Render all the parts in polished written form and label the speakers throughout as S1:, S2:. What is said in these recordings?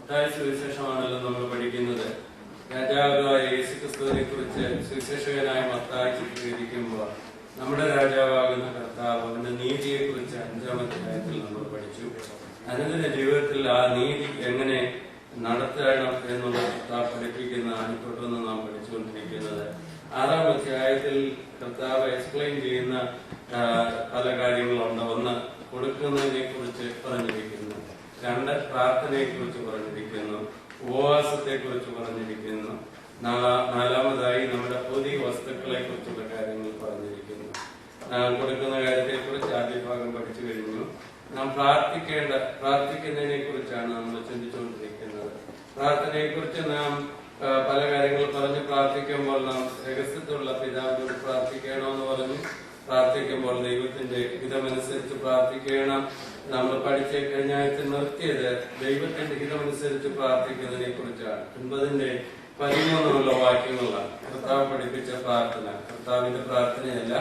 S1: സുവിശേഷമാണല്ലോ നമ്മൾ പഠിക്കുന്നത്. രാജാവായ യേശുക്രിസ്തുവിനെ കുറിച്ച് സുവിശേഷകനായ മത്തായി ചിത്രീകരിക്കുമ്പോൾ നമ്മുടെ രാജാവാകുന്ന കർത്താവ് അവന്റെ നീതിയെ കുറിച്ച് 5-ാം അധ്യായത്തിൽ നമ്മൾ പഠിച്ചു. അനുദിന ജീവിതത്തിൽ ആ നീതി എങ്ങനെ നടത്തണം എന്നുള്ള കർത്താവ് പഠിപ്പിക്കുന്ന തുടർന്ന് നാം പഠിച്ചുകൊണ്ടിരിക്കുന്നത്. 6-ാം അധ്യായത്തിൽ കർത്താവ് എക്സ്പ്ലെയിൻ ചെയ്യുന്ന പല കാര്യങ്ങളുണ്ട്. ഒന്ന്, കൊടുക്കുന്നതിനെ കുറിച്ച് പറഞ്ഞിരിക്കുന്നു. 2, പ്രാർത്ഥനയെ കുറിച്ച് പറഞ്ഞിരിക്കുന്നു. ഉപവാസത്തെ കുറിച്ച് പറഞ്ഞിരിക്കുന്നു. 4-ാമതായി നമ്മുടെ ഭൗതിക വസ്തുക്കളെ കുറിച്ചുള്ള കാര്യങ്ങൾ പറഞ്ഞിരിക്കുന്നു. കൊടുക്കുന്ന കാര്യത്തെ കുറിച്ച് ആദ്യ ഭാഗം പഠിച്ചു കഴിഞ്ഞു. നാം പ്രാർത്ഥിക്കുന്നതിനെ കുറിച്ചാണ് നമ്മൾ ചിന്തിച്ചുകൊണ്ടിരിക്കുന്നത്. പ്രാർത്ഥനയെ കുറിച്ച് നാം പല കാര്യങ്ങൾ പറഞ്ഞ് പ്രാർത്ഥിക്കുമ്പോൾ നാം രഹസ്യത്തിലുള്ള പിതാവിനോട് പ്രാർത്ഥിക്കണമെന്ന് പറഞ്ഞു. പ്രാർത്ഥിക്കുമ്പോൾ ദൈവത്തിന്റെ ഹിതമനുസരിച്ച് പ്രാർത്ഥിക്കണം. നമ്മൾ പഠിച്ച കഴിഞ്ഞ ആഴ്ച നിർത്തിയത് ദൈവത്തിന്റെ ഹിതമനുസരിച്ച് പ്രാർത്ഥിക്കുന്നതിനെ കുറിച്ചാണ്. 9-13 വാക്യങ്ങളാണ് കർത്താവ് പഠിപ്പിച്ച പ്രാർത്ഥന. കർത്താവിന്റെ പ്രാർത്ഥനയല്ല,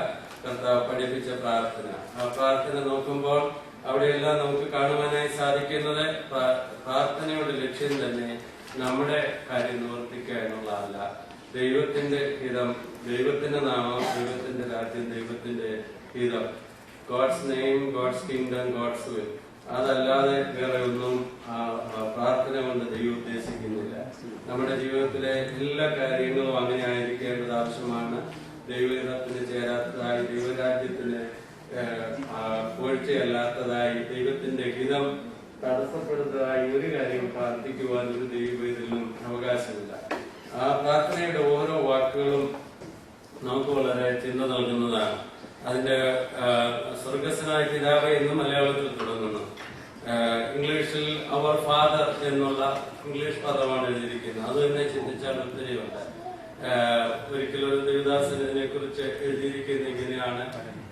S1: കർത്താവ് പഠിപ്പിച്ച പ്രാർത്ഥന. ആ പ്രാർത്ഥന നോക്കുമ്പോൾ അവിടെയെല്ലാം നമുക്ക് കാണുവാനായി സാധിക്കുന്നത് പ്രാർത്ഥനയുടെ ലക്ഷ്യം തന്നെ നമ്മുടെ കാര്യം നിവർത്തിക്കുക എന്നുള്ളതല്ല. ദൈവത്തിന്റെ ഹിതം, ദൈവത്തിന്റെ നാമം, ദൈവത്തിന്റെ രാജ്യം, ദൈവത്തിന്റെ ഹിതം, God's name, God's kingdom, God's will. അതല്ലാതെ വേറെ ഒന്നും പ്രാർത്ഥന കൊണ്ട് ദൈവം ഉദ്ദേശിക്കുന്നില്ല. നമ്മുടെ ജീവിതത്തിലെ എല്ലാ കാര്യങ്ങളും അങ്ങനെ ആയിരിക്കേണ്ടത് ആവശ്യമാണ്. ദൈവഹിതത്തിന് ചേരാത്തതായി, ദൈവരാജ്യത്തിന് വീഴ്ചയല്ലാത്തതായി, ദൈവത്തിന്റെ ഹിതം തടസ്സപ്പെടുന്നതായി ഒരു കാര്യം പ്രാർത്ഥിക്കുവാൻ ഒരു ദൈവത്തിലും അവകാശമില്ല. ആ പ്രാർത്ഥനയുടെ ഓരോ വാക്കുകളും നമുക്ക് വളരെ ചിന്ത നൽകുന്നതാണ്. അതിന്റെ സ്വർഗസ്വനായ പിതാവേ എന്ന് മലയാളത്തിൽ തുടങ്ങുന്നു. ഇംഗ്ലീഷിൽ അവർ ഫാദർ എന്നുള്ള ഇംഗ്ലീഷ് പദമാണ് എഴുതിയിരിക്കുന്നത്. അത് തന്നെ ചിന്തിച്ചാൽ ഒത്തിരിയുണ്ട്. ഒരിക്കലും ഒരു ദേവദാസൻ ഇതിനെ കുറിച്ച് എഴുതിയിരിക്കുന്നത് ഇങ്ങനെയാണ്: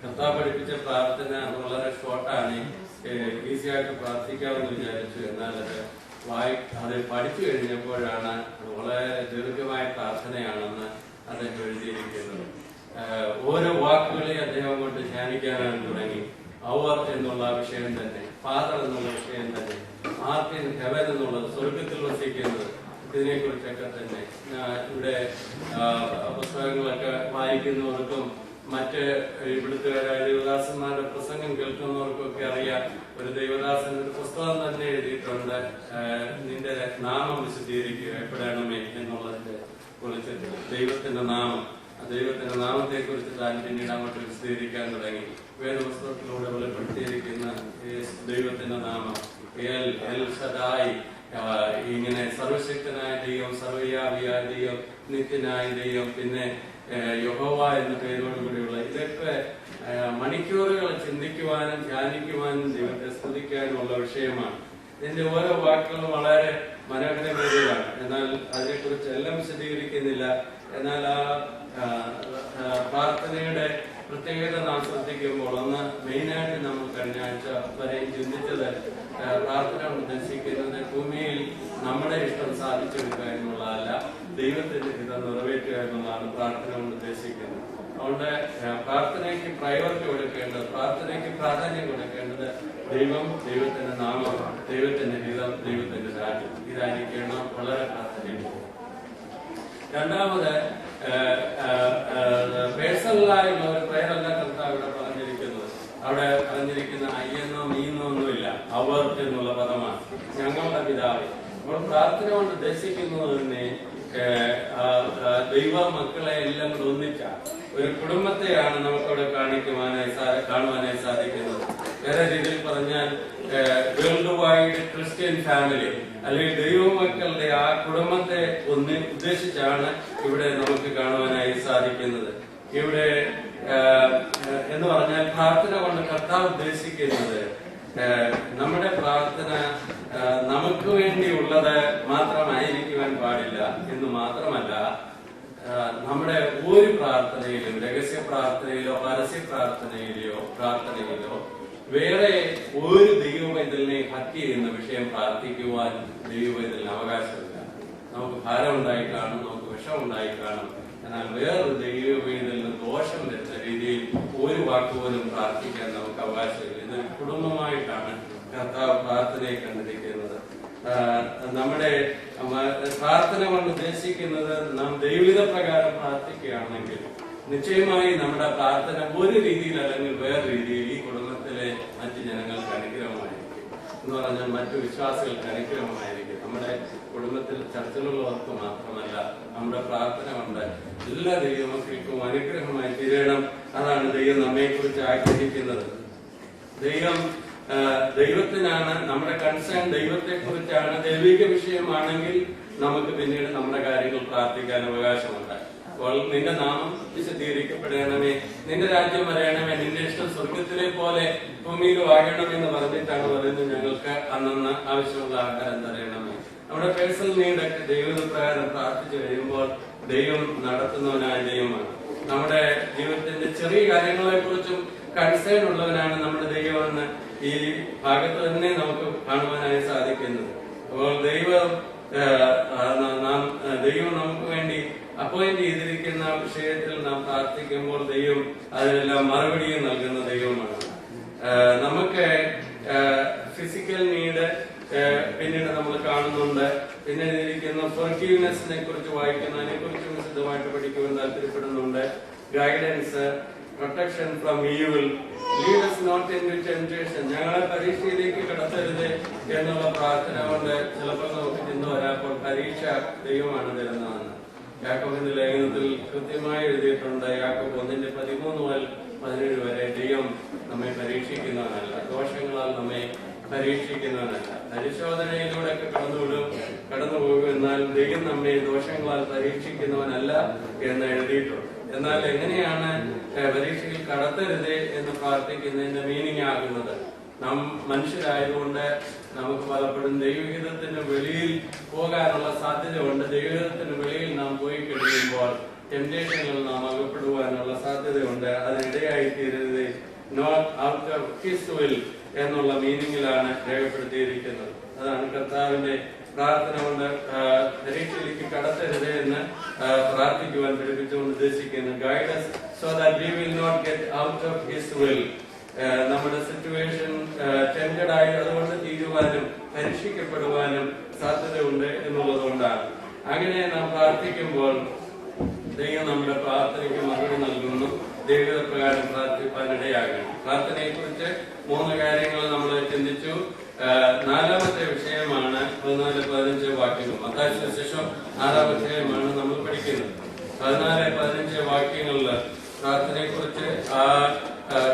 S1: കർത്താവ് പഠിപ്പിച്ച പ്രാർത്ഥന വളരെ ഷോർട്ടാണ്, ഈസി ആയിട്ട് പ്രാർത്ഥിക്കാമെന്ന് വിചാരിച്ചു. എന്നാൽ അത് പഠിച്ചു കഴിഞ്ഞപ്പോഴാണ് വളരെ ദീർഘമായ പ്രാർത്ഥനയാണെന്ന് അദ്ദേഹം എഴുതിയിരിക്കുന്നത്. ഓരോ വാക്കുകളെ അദ്ദേഹം കൊണ്ട് ധ്യാനിക്കാനാണ് തുടങ്ങി. അവർ എന്നുള്ള വിഷയം തന്നെ, ഫാദർ എന്നുള്ള വിഷയം തന്നെ, ആർക്കിൻ ഹെവൻ എന്നുള്ളത്, സ്വർഗത്തിൽ വസിക്കുന്നത്, ഇതിനെ കുറിച്ചൊക്കെ തന്നെ ഇവിടെ പുസ്തകങ്ങളൊക്കെ വായിക്കുന്നവർക്കും മറ്റ് ഇവിടുത്തെ ദേവദാസന്മാരുടെ പ്രസംഗം കേൾക്കുന്നവർക്കൊക്കെ അറിയാം. ഒരു ദേവദാസൻ ഒരു പുസ്തകം തന്നെ എഴുതിയിട്ടുണ്ട്, നിന്റെ നാമം വിശദീകരിക്കുക എപ്പോഴാണമേ എന്നുള്ളതിന്റെ കുറിച്ചിട്ട്. ദൈവത്തിന്റെ നാമം, ദൈവത്തിന്റെ നാമത്തെ കുറിച്ച് താൻ പിന്നീട് അങ്ങോട്ട് വിശദീകരിക്കാൻ തുടങ്ങി. വേദപുസ്തകത്തിലൂടെ വെളിപ്പെടുത്തിയിരിക്കുന്ന ദൈവത്തിന്റെ നാമം എൽ ഷദായി, ഇങ്ങനെ സർവശക്തനായ ദൈവം, സർവ്വവ്യാപിയായ ദൈവം, നിത്യനായ ദൈവം, പിന്നെ യഹോവ എന്ന പേരോടുകൂടിയുള്ള, ഇതൊക്കെ മണിക്കൂറുകൾ ചിന്തിക്കുവാനും ധ്യാനിക്കുവാനും ദൈവത്തെ സ്തുതിക്കാനുമുള്ള വിഷയമാണ്. ഇതിന്റെ ഓരോ വാക്കുകളും വളരെ മനോഹരമേറിയതാണ്. എന്നാൽ അതിനെക്കുറിച്ച് എല്ലാം വിശദീകരിക്കുന്നില്ല. എന്നാൽ ആ പ്രാർത്ഥനയുടെ പ്രത്യേകത നാം ശ്രദ്ധിക്കുമ്പോൾ ഒന്ന് മെയിനായിട്ട് നമ്മൾ കഴിഞ്ഞ ആഴ്ച വരെയും ചിന്തിച്ചത്, പ്രാർത്ഥന ഉദ്ദേശിക്കുന്നത് ഭൂമിയിൽ നമ്മുടെ ഇഷ്ടം സാധിച്ചെടുക്കുക എന്നുള്ളതല്ല, ദൈവത്തിന്റെ ഹിതം നിറവേറ്റുക എന്നുള്ളതാണ് പ്രാർത്ഥന കൊണ്ട് ഉദ്ദേശിക്കുന്നത്. അതുകൊണ്ട് പ്രാർത്ഥനയ്ക്ക് പ്രയോറിറ്റി കൊടുക്കേണ്ടത്, പ്രാർത്ഥനയ്ക്ക് പ്രാധാന്യം കൊടുക്കേണ്ടത് ദൈവം, ദൈവത്തിന്റെ നാമം, ദൈവത്തിന്റെ ഹിതം, ദൈവത്തിന്റെ രാജ്യം, ഇതായിരിക്കണം വളരെ പ്രാധാന്യം. രണ്ടാമത് പേഴ്സണലായുള്ള ഒരു പ്രയറല്ല കർത്താവ് ഇവിടെ പറഞ്ഞിരിക്കുന്നത്. അവിടെ പറഞ്ഞിരിക്കുന്ന അയ്യെന്നോ മീന്നോ ഒന്നുമില്ല, അവർ എന്നുള്ള പദമാണ്. ഞങ്ങളുടെ പിതാവ്. നമ്മൾ പ്രാർത്ഥന കൊണ്ട് ഉദ്ദേശിക്കുന്നത് തന്നെ ദൈവ മക്കളെ എല്ലാം കൂടെ ഒന്നിച്ച ഒരു കുടുംബത്തെയാണ് നമുക്കവിടെ കാണുവാനായി സാധിക്കുന്നത്. വേറെ രീതിയിൽ പറഞ്ഞാൽ വേൾഡ് വൈഡ് ക്രിസ്ത്യൻ ഫാമിലി, അല്ലെങ്കിൽ ദൈവമക്കളുടെ ആ കുടുംബത്തെ ഉദ്ദേശിച്ചാണ് ഇവിടെ നമുക്ക് കാണുവാനായി സാധിക്കുന്നത്. ഇവിടെ എന്ന് പറഞ്ഞാൽ പ്രാർത്ഥന കൊണ്ട് കർത്താവ് ഉദ്ദേശിക്കുന്നത് നമ്മുടെ പ്രാർത്ഥന നമുക്ക് വേണ്ടിയുള്ളത് മാത്രമായിരിക്കുവാൻ പാടില്ല എന്ന് മാത്രമല്ല, നമ്മുടെ ഒരു പ്രാർത്ഥനയിലും, രഹസ്യ പ്രാർത്ഥനയിലോ പരസ്യ പ്രാർത്ഥനയിലോ വേറെ ഒരു ദൈവവൈതലിനെ ഹത്യ ചെയ്യുന്ന വിഷയം പ്രാർത്ഥിക്കുവാൻ ദൈവവൈതലിന് അവകാശമില്ല. നമുക്ക് ഭാരം ഉണ്ടായി കാണും, നമുക്ക് വിഷം ഉണ്ടായി കാണും. എന്നാൽ വേറൊരു ദൈവവൈതലിന് ദോഷം വരുന്ന രീതിയിൽ ഒരു വാക്കുപോലും പ്രാർത്ഥിക്കാൻ നമുക്ക് അവകാശമില്ല. ഇത് കുടുംബമായിട്ടാണ് കർത്താവ് പ്രാർത്ഥനയെ കണ്ടിരിക്കുന്നത്. നമ്മുടെ പ്രാർത്ഥന കൊണ്ട് ഉദ്ദേശിക്കുന്നത് നാം ദൈവഹിത പ്രകാരം പ്രാർത്ഥിക്കുകയാണെങ്കിൽ നിശ്ചയമായി നമ്മുടെ പ്രാർത്ഥന ഒരു രീതിയിൽ അല്ലെങ്കിൽ വേറെ രീതിയിൽ ഈ കുടുംബത്തിലെ മറ്റു ജനങ്ങൾക്ക് അനുഗ്രഹമായിരിക്കും എന്ന് പറഞ്ഞാൽ മറ്റു വിശ്വാസികൾക്ക് അനുഗ്രഹമായിരിക്കും. നമ്മുടെ കുടുംബത്തിൽ ചർച്ചകളുള്ളവർക്ക് മാത്രമല്ല, നമ്മുടെ പ്രാർത്ഥന കൊണ്ട് എല്ലാ ദൈവമക്കൾക്കും അനുഗ്രഹമായി തീരണം. അതാണ് ദൈവം നമ്മെ കുറിച്ച് ആഗ്രഹിക്കുന്നത്. ദൈവത്തിനാണ് നമ്മുടെ കൺസേൺ, ദൈവത്തെ കുറിച്ചാണ്. ദൈവിക വിഷയമാണെങ്കിൽ നമുക്ക് പിന്നീട് നമ്മുടെ കാര്യങ്ങൾ പ്രാർത്ഥിക്കാൻ അവകാശമുണ്ട്. അപ്പോൾ നിന്റെ നാമം വിശദീകരിക്കപ്പെടണമേ, നിന്റെ രാജ്യം വരയണമേ, നിന്റെ ഇഷ്ടം സ്വർഗത്തിലെ പോലെ ഭൂമിയിലും ആകണമെന്ന് പറഞ്ഞിട്ടാണ് പറയുന്നത് ഞങ്ങൾക്ക് അന്നന്ന് ആവശ്യമുള്ള ആഹാരം തരയണമേ. നമ്മുടെ പേഴ്സണൽ നീഡൊക്കെ ദൈവപ്രകാരം പ്രാർത്ഥിച്ചു കഴിയുമ്പോൾ ദൈവം നടത്തുന്നവനായ ദൈവമാണ്. നമ്മുടെ ജീവിതത്തിന്റെ ചെറിയ കാര്യങ്ങളെ കുറിച്ചും കൺസേൺ ഉള്ളവനാണ് നമ്മുടെ ദൈവമെന്ന് ഈ ഭാഗത്ത് തന്നെ നമുക്ക് കാണുവാനായി സാധിക്കുന്നത്. അപ്പോൾ ദൈവം നമുക്ക് വേണ്ടി അപ്പോയിന്റ് ചെയ്തിരിക്കുന്ന വിഷയത്തിൽ നാം പ്രാർത്ഥിക്കുമ്പോൾ ദൈവം അതിനെല്ലാം മറുപടിയും നൽകുന്ന ദൈവമാണ്. നമുക്ക് ഫിസിക്കൽ നീഡ് പിന്നീട് നമ്മൾ കാണുന്നുണ്ട്. പിന്നെ ഇരിക്കുന്ന ഫോർഗീവ്നെസ്സിനെ കുറിച്ച് വായിക്കുന്നതിനെ കുറിച്ചും വിശദമായിട്ട് പഠിക്കുവാൻ താല്പര്യപ്പെടുന്നുണ്ട്. Guidance, protection from evil, lead us not into temptation, ഞങ്ങളെ പരീക്ഷയിലേക്ക് കടത്തരുത് എന്നുള്ള പ്രാർത്ഥന കൊണ്ട് ചിലപ്പോൾ നമുക്ക് ചിന്ത വരാപ്പോൾ പരീക്ഷ ദൈവമാണ് തരുന്നതെന്ന് യാക്കോബിന്റെ ലേഖനത്തിൽ കൃത്യമായി എഴുതിയിട്ടുണ്ട്. യാക്കോബ് 1:13-17 വരെ ദൈവം നമ്മെ പരീക്ഷിക്കുന്നവനല്ല, ദോഷങ്ങളാൽ നമ്മെ പരീക്ഷിക്കുന്നവനല്ല. പരിശോധനയിലൂടെ ഒക്കെ കടന്നു പോകും, എന്നാൽ ദൈവം നമ്മെ ദോഷങ്ങളാൽ പരീക്ഷിക്കുന്നവനല്ല എന്ന് എഴുതിയിട്ടുണ്ട്. എന്നാൽ എങ്ങനെയാണ് പരീക്ഷയിൽ കടത്തരുത് എന്ന് പ്രാർത്ഥിക്കുന്നതിന്റെ മീനിങ് ആകുന്നത്? നാം മനുഷ്യരായതുകൊണ്ട് നമുക്ക് പലപ്പോഴും ദൈവഹിതത്തിന് വെളിയിൽ പോകാനുള്ള സാധ്യത ഉണ്ട്. ദൈവഹിതത്തിന് വെളിയിൽ നാം പോയി കഴിയുമ്പോൾ ടെംപ്റ്റേഷനിൽ നാം അകപ്പെടുവാനുള്ള സാധ്യതയുണ്ട്. അതിനിടയായി തീരരുത്, not out of his will എന്നുള്ള മീനിങ്ങിലാണ് രേഖപ്പെടുത്തിയിരിക്കുന്നത്. അതാണ് കർത്താവിന്റെ പ്രാർത്ഥന കൊണ്ട് പരീക്ഷയിലേക്ക് കടത്തരുത് എന്ന് പ്രാർത്ഥിക്കുവാൻ പഠിപ്പിച്ചുകൊണ്ട് ഉദ്ദേശിക്കുന്നത്. Guide us so that we will not get out of his will. നമ്മുടെ സിറ്റുവേഷൻ ടെംപ്റ്റഡ് ആയി അതുകൊണ്ട് തീരുവാനും പരീക്ഷിക്കപ്പെടുവാനും സാധ്യതയുണ്ട് എന്നുള്ളതുകൊണ്ടാണ്. അങ്ങനെ നാം പ്രാർത്ഥിക്കുമ്പോൾ ദൈവം നമ്മുടെ പ്രാർത്ഥനയ്ക്ക് മറുപടി നൽകുന്നു. ദൈവ പ്രകാരം പ്രാർത്ഥിപ്പാനിടയാകണം. പ്രാർത്ഥനയെ കുറിച്ച് 3 കാര്യങ്ങൾ നമ്മൾ ചിന്തിച്ചു. 4ാമത്തെ വിഷയമാണ് 14-15 വാക്യങ്ങൾ. മത്തായി സുവിശേഷം 6-ാം അധ്യായമാണ് നമ്മൾ പഠിക്കുന്നത്. 14-15 വാക്യങ്ങളിൽ പ്രാർത്ഥനയെ കുറിച്ച്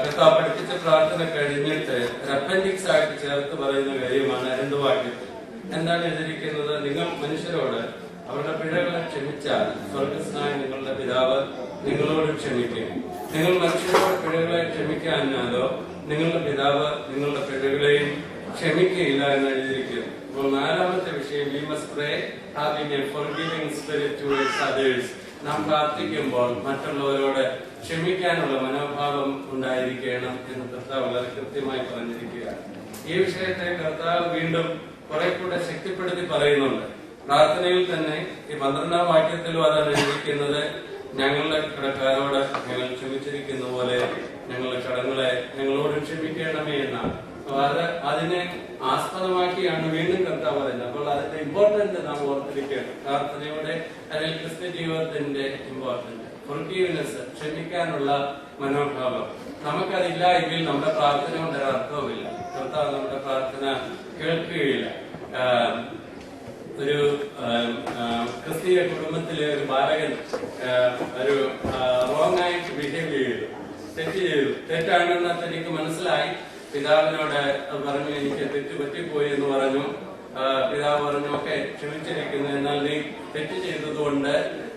S1: കർത്താവ് പഠിപ്പിച്ച പ്രാർത്ഥന കഴിഞ്ഞിട്ട് അപ്പൻഡിക്സ് ആയിട്ട് ചേർത്ത് പറയുന്ന കാര്യമാണ് 2 വാക്യത്തിൽ. എന്താണ് എഴുതിയിരിക്കുന്നത്? നിങ്ങൾ മനുഷ്യരോട് അവരുടെ പിഴകളെ ക്ഷമിച്ചാൽ സ്വർഗസ്നായ നിങ്ങളുടെ പിതാവ് നിങ്ങളോട് ക്ഷമിക്കും. നിങ്ങൾ മനുഷ്യരോട് പിഴകളെ ക്ഷമിക്കാഞ്ഞാലോ നിങ്ങളുടെ പിതാവ് നിങ്ങളുടെ പിഴകളെയും ക്ഷമിക്കുകയില്ല എന്ന് എഴുതിയിരിക്കുന്നു. അപ്പോൾ 4ാമത്തെ വിഷയം, we must pray having a forgiving spirit towards others. നാം പ്രാർത്ഥിക്കുമ്പോൾ മറ്റുള്ളവരോട് ക്ഷമിക്കാനുള്ള മനോഭാവം ഉണ്ടായിരിക്കണം എന്ന് കർത്താവ് വളരെ കൃത്യമായി പറഞ്ഞിരിക്കുകയാണ്. ഈ വിഷയത്തെ കർത്താവ് വീണ്ടും കുറെ കൂടെ ശക്തിപ്പെടുത്തി പറയുന്നുണ്ട്. പ്രാർത്ഥനയിൽ തന്നെ ഈ 12ാം വാക്യത്തിലും അതാണ് എഴുതിയിരിക്കുന്നത്. ഞങ്ങളുടെ കടക്കാരോട് ഞങ്ങൾ ക്ഷമിച്ചിരിക്കുന്ന പോലെ ഞങ്ങളുടെ കടങ്ങളെ ഞങ്ങളോട് ക്ഷമിക്കണമേ എന്നാണ്. അതിനെ ആസ്പദമാക്കിയാണ് വീണ്ടും കർത്താവ് പറയുന്നത്. അപ്പോൾ അതിന്റെ ഇമ്പോർട്ടന്റ് നാം ഓർത്തിരിക്കുകയാണ്. പ്രാർത്ഥനയുടെ അല്ലെങ്കിൽ ക്രിസ്ത്യ ജീവിതത്തിന്റെ ഇമ്പോർട്ടന്റ് ഫോർഗീവ്നെസ്, ക്ഷമിക്കാനുള്ള മനോഭാവം. നമുക്കതില്ല എങ്കിൽ നമ്മുടെ പ്രാർത്ഥന കൊണ്ട് അർത്ഥവുമില്ല. കർത്താവ് നമ്മുടെ പ്രാർത്ഥന കേൾക്കുകയില്ല. ഒരു ക്രിസ്തീയ കുടുംബത്തിലെ ഒരു ബാലകൻ ഒരു റോങ് ആയിട്ട് ബിഹേവ് ചെയ്തു, തെറ്റ് ചെയ്തു. തെറ്റാണെന്ന് തനിക്ക് മനസ്സിലായി. പിതാവിനോട് പറഞ്ഞു, എനിക്ക് തെറ്റ് പറ്റിപ്പോയി എന്ന് പറഞ്ഞു. പിതാവ് പറഞ്ഞു, ഒക്കെ ക്ഷമിച്ചിരിക്കുന്നു, എന്നാൽ നീ തെറ്റ് ചെയ്തതുകൊണ്ട്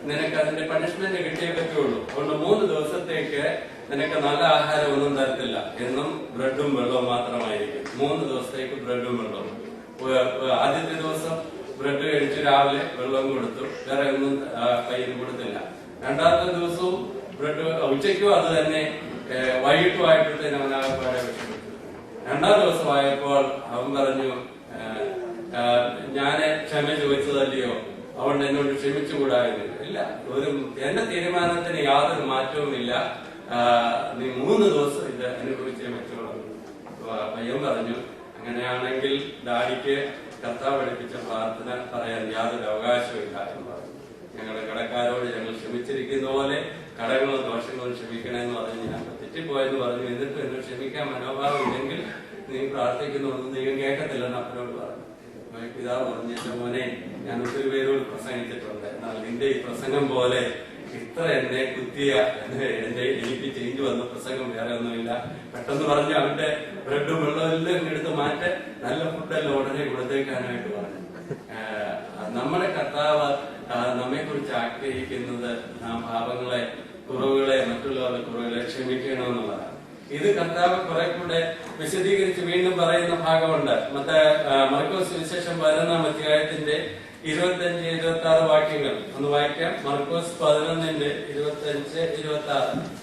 S1: നിനക്ക് അതിന്റെ പണിഷ്മെന്റ് കിട്ടിയേ പറ്റുള്ളൂ. അതുകൊണ്ട് 3 ദിവസത്തേക്ക് നിനക്ക് നല്ല ആഹാരം ഒന്നും തരത്തില്ല, എന്നും ബ്രെഡും വെള്ളവും മാത്രമായിരിക്കും. 3 ദിവസത്തേക്ക് ബ്രെഡും വെള്ളവും. ആദ്യത്തെ ദിവസം ബ്രെഡ് കഴിച്ച് രാവിലെ വെള്ളം കൊടുത്തു, വേറെ ഒന്നും കയ്യിൽ കൊടുത്തില്ല. 2ാമത്തെ ദിവസവും ബ്രെഡ്, ഉച്ചയ്ക്കും അത് തന്നെ, വൈകിട്ടുമായിട്ട് അവനാകപ്പാടെ വിഷമിച്ചു. 2ാം ദിവസമായപ്പോൾ അവൻ പറഞ്ഞു, ഞാന് ക്ഷമ ചോദിച്ചതല്ലയോ, അതുകൊണ്ട് എന്നോട് ക്ഷമിച്ചുകൂടായിരുന്നു. ഇല്ല, എന്റെ തീരുമാനത്തിന് യാതൊരു മാറ്റവുമില്ല, നീ 3 ദിവസം ഇത് അനുഭവിച്ചേ പറ്റുള്ളൂ. പയ്യൻ പറഞ്ഞു, അങ്ങനെയാണെങ്കിൽ ഡാഡിക്ക് കർത്താവ് പഠിപ്പിച്ച പ്രാർത്ഥന പറയാൻ യാതൊരു അവകാശമില്ല എന്ന് പറഞ്ഞു. ഞങ്ങളുടെ കടക്കാരോട് ഞങ്ങൾ ക്ഷമിച്ചിരിക്കുന്ന പോലെ കടങ്ങളും ദോഷങ്ങളും ക്ഷമിക്കണമെന്ന് പറഞ്ഞു. ഞാൻ തെറ്റിപ്പോയെന്ന് പറഞ്ഞു. എന്നിട്ട് എന്നെ ക്ഷമിക്കാൻ മനോഭാവം ഇല്ലെങ്കിൽ നീ പ്രാർത്ഥിക്കുന്നൊന്നും ദൈവം കേൾക്കത്തില്ലെന്ന് അപ്പനോട് പറഞ്ഞു. പിതാവ് പറഞ്ഞു, എന്റെ മോനെ, ഞാൻ ഒത്തിരി പേരോട് പ്രസംഗിച്ചിട്ടുണ്ട്, എന്നാൽ നിന്റെ ഈ പ്രസംഗം പോലെ ഇത്ര എന്നെ കുത്തിയ എനിക്ക് ചേഞ്ച് വന്ന പ്രസംഗം വേറെ ഒന്നുമില്ല. പെട്ടെന്ന് പറഞ്ഞു അവന്റെ ബ്രെഡും വെള്ളവും എല്ലാം എടുത്ത് മാറ്റ, നല്ല ഫുഡെല്ലാം ഉടനെ കൊടുത്തേക്കാനായിട്ട് പറഞ്ഞു. നമ്മുടെ കർത്താവ് നമ്മെ കുറിച്ച് ആഗ്രഹിക്കുന്നത് നാം പാപങ്ങളെ, കുറവുകളെ, മറ്റുള്ളവരുടെ കുറവുകളെ ക്ഷമിക്കണമെന്നുള്ളതാണ്. ഇത് കർത്താവ് കുറെ കൂടെ വിശദീകരിച്ച് വീണ്ടും പറയുന്ന ഭാഗമുണ്ട്. മർക്കോസ് സുവിശേഷം 11-ാം അധ്യായത്തിന്റെ 25-26 വാക്യങ്ങൾ ഒന്ന് വായിക്കാം. മർക്കോസ് 11:25-26.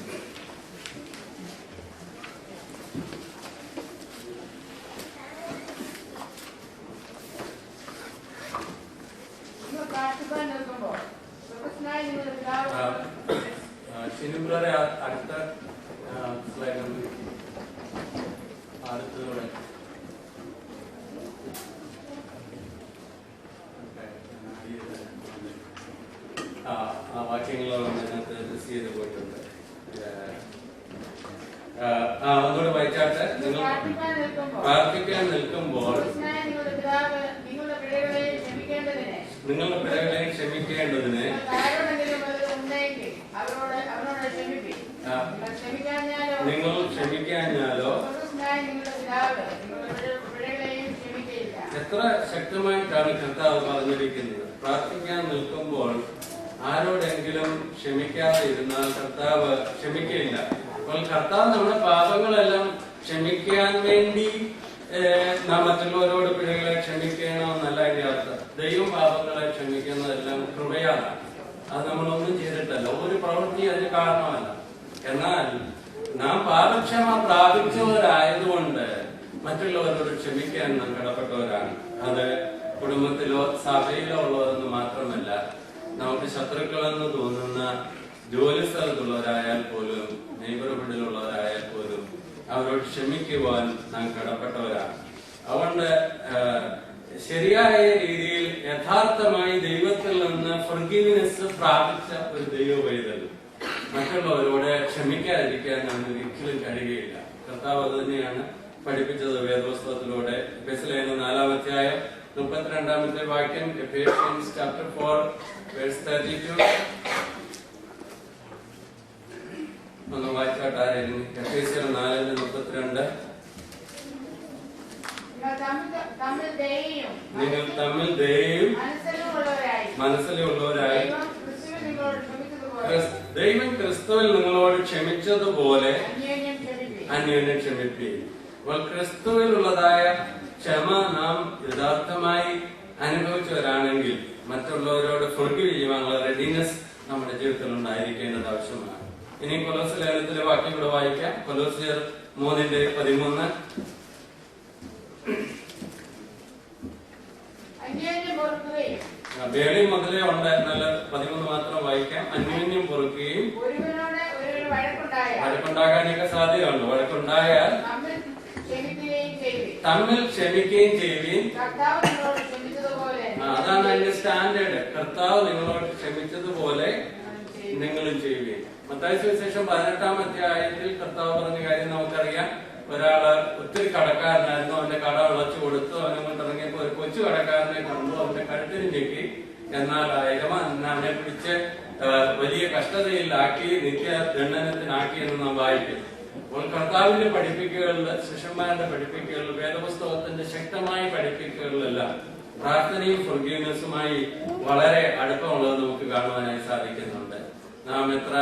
S1: ശിനുബ്രറെ അടുത്ത സ്ലൈഡ് അടുത്തതോടെ ആ വാക്യങ്ങളോട് അതിനകത്ത് മിസ് ചെയ്ത് പോയിട്ടുണ്ട്. ഒന്നുകൂടെ വായിച്ചാട്ടെ. നിങ്ങൾ പ്രാർത്ഥിക്കാൻ നിൽക്കുമ്പോൾ നിങ്ങളുടെ പിഴകളെ ക്ഷമിക്കേണ്ടതിന് നിങ്ങൾ ക്ഷമിക്കാഞ്ഞാലോ. എത്ര ശക്തമായിട്ടാണ് കർത്താവ് പറഞ്ഞിരിക്കുന്നത്. പ്രാർത്ഥിക്കാൻ നിൽക്കുമ്പോൾ ആരോടെങ്കിലും ക്ഷമിക്കാതെ ഇരുന്നാൽ കർത്താവ് ക്ഷമിക്കില്ല. അപ്പോൾ കർത്താവ് നമ്മുടെ പാപങ്ങളെല്ലാം ക്ഷമിക്കാൻ വേണ്ടി നാം മറ്റുള്ളവരോട് പിഴകളെ ക്ഷമിക്കണമെന്നല്ല അതിന്റെ അർത്ഥം. ദൈവം പാപങ്ങളെ ക്ഷമിക്കുന്നതെല്ലാം കൃപയാണ്. അത് നമ്മളൊന്നും ചെയ്തിട്ടല്ല, ഒരു പ്രവൃത്തി അതിന് കാരണമല്ല. എന്നാൽ നാം പാപക്ഷമ പ്രാപിച്ചവരായതുകൊണ്ട് മറ്റുള്ളവരോട് ക്ഷമിക്കാൻ നാം കടപ്പെട്ടവരാണ്. അത് കുടുംബത്തിലോ സഭയിലോ ഉള്ളവരെന്ന് മാത്രമല്ല, നമുക്ക് ശത്രുക്കളെന്ന് തോന്നുന്ന ജോലി സ്ഥലത്തുള്ളവരായാൽ പോലും, നെയ്ബർഹുഡിലുള്ളവരായാൽ പോലും അവരോട് ക്ഷമിക്കുവാൻ നാം കടപ്പെട്ടവരാണ്. അതുകൊണ്ട് ശരിയായ രീതിയിൽ യഥാർത്ഥമായി ദൈവത്തിൽ നിന്ന് ഫർഗീവ്നെസ് പ്രാപിച്ച ഒരു ദൈവവൈതൽ മറ്റുള്ളവരോട് ക്ഷമിക്കാതിരിക്കാൻ നമുക്ക് ഒരിക്കലും കഴിയുകയില്ല. കർത്താവ് അത് തന്നെയാണ് പഠിപ്പിച്ചത് വേദപുസ്തകത്തിലൂടെ. എഫെസ്യർ 4-ാം അധ്യായം 32-ാമത്തെ വാക്യം, എഫേഷ്യൻസ് ചാപ്റ്റർ 4:32. ഒന്ന് വായിച്ചാട്ട് ആരെങ്കിലും. എഫേസ്യർ 4:32. നിങ്ങൾ തമ്മിൽ ദയയും മനസ്സിലുള്ളവരായി ദൈവം ക്രിസ്തുവിൽ നിങ്ങളോട് ക്ഷമിച്ചതുപോലെ അന്യോന്യം ക്ഷമിക്കുകയും. അപ്പോൾ ക്രിസ്തുവിലുള്ളതായ ക്ഷമ നാം യഥാർത്ഥമായി അനുഭവിച്ചവരാണെങ്കിൽ മറ്റുള്ളവരോട് ഫൊർഗീവ് ചെയ്യുവാനുള്ള റെഡിനെസ് നമ്മുടെ ജീവിതത്തിൽ ഉണ്ടായിരിക്കേണ്ടത് ആവശ്യമാണ്. ഇനി കൊലോസ്യ ലേഖനത്തിലെ വാക്യം കൂടെ വായിക്കാം. കൊലോസ്യർ 3:13. വേളി മുതലേ ഉണ്ട്, എന്നാൽ 13 മാത്രം വായിക്കാം. അന്യോന്യം പൊറുക്കുകയും. വഴക്കുണ്ടാകാനൊക്കെ സാധ്യതയുണ്ട്. വഴക്കുണ്ടായാൽ തമ്മിൽ ക്ഷമിക്കുകയും ചെയ്യുകയും. അതാണ് അതിന്റെ സ്റ്റാൻഡേർഡ്. കർത്താവ് നിങ്ങളോട് ക്ഷമിച്ചതുപോലെ നിങ്ങളും ചെയ്യുകയും. മത്തായി സുവിശേഷം 18-ാം അധ്യായത്തിൽ കർത്താവ് പറഞ്ഞ കാര്യം നമുക്കറിയാം. ഒരാള് ഒത്തിരി കടക്കാരനായിരുന്നു, അവന്റെ കട വിളച്ചു കൊടുത്തു. അവനെ കൊണ്ടിറങ്ങിയപ്പോ ഒരു കൊച്ചു കടക്കാരനെ കണ്ടു, അവന്റെ കഴുത്തിന് ഞെക്കി. എന്നാൽ യജമാനൻ അവനെ പിടിച്ച് വലിയ കഷ്ടതയിലാക്കി, നിത്യദണ്ഡനത്തിനാക്കി എന്ന് നാം വായിക്കും. അപ്പോൾ കർത്താവിന്റെ പഠിപ്പിക്കലുകളിൽ, ശിഷ്യന്മാരുടെ വേദപുസ്തകത്തിന്റെ ശക്തമായ പഠിപ്പിക്കലുകളെല്ലാം പ്രാർത്ഥനയും ഫൊർഗീവ്നെസ്സുമായി വളരെ അടുപ്പമുള്ളത് നമുക്ക് കാണുവാനായി സാധിക്കുന്നുണ്ട്. നാം എത്ര